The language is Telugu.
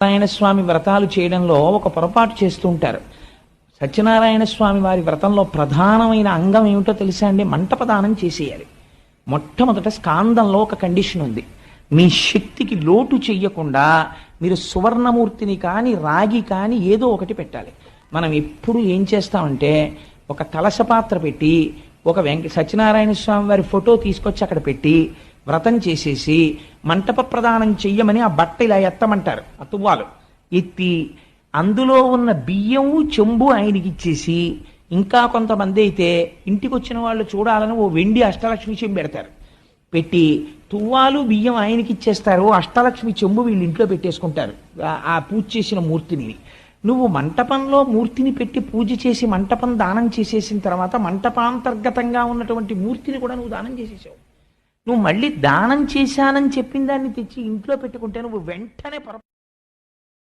సత్యనారాయణ స్వామి వ్రతాలు చేయడంలో ఒక పొరపాటు చేస్తూ ఉంటారు. సత్యనారాయణ స్వామి వారి వ్రతంలో ప్రధానమైన అంగం ఏమిటో తెలుసా అండి? మంటపదానం చేసేయాలి. మొట్టమొదట స్కాందంలో ఒక కండిషన్ ఉంది. మీ శక్తికి లోటు చెయ్యకుండా మీరు సువర్ణమూర్తిని కానీ రాగి కానీ ఏదో ఒకటి పెట్టాలి. మనం ఎప్పుడు ఏం చేస్తామంటే ఒక కలశ పాత్ర పెట్టి ఒక సత్యనారాయణ స్వామి వారి ఫోటో తీసుకొచ్చి అక్కడ పెట్టి వ్రతం చేసేసి మంటప ప్రదానం చెయ్యమని ఆ బట్ట ఇలా ఎత్తమంటారు. ఆ తువ్వాలు ఎత్తి అందులో ఉన్న బియ్యము చెంబు ఆయనకి ఇచ్చేసి, ఇంకా కొంతమంది అయితే ఇంటికి వచ్చిన వాళ్ళు చూడాలని ఓ వెండి అష్టలక్ష్మి చెంబు పెడతారు. పెట్టి తువ్వాలు బియ్యం ఆయనకి ఇచ్చేస్తారు, అష్టలక్ష్మి చెంబు వీళ్ళు ఇంట్లో పెట్టేసుకుంటారు ఆ పూజ చేసిన మూర్తిని. నువ్వు మంటపంలో మూర్తిని పెట్టి పూజ చేసి మంటపం దానం చేసేసిన తర్వాత మంటపాంతర్గతంగా ఉన్నటువంటి మూర్తిని కూడా నువ్వు దానం చేసేసావు. నువ్వు మళ్ళీ దానం చేశానని చెప్పిన దాన్ని తెచ్చి ఇంట్లో పెట్టుకుంటే నువ్వు వెంటనే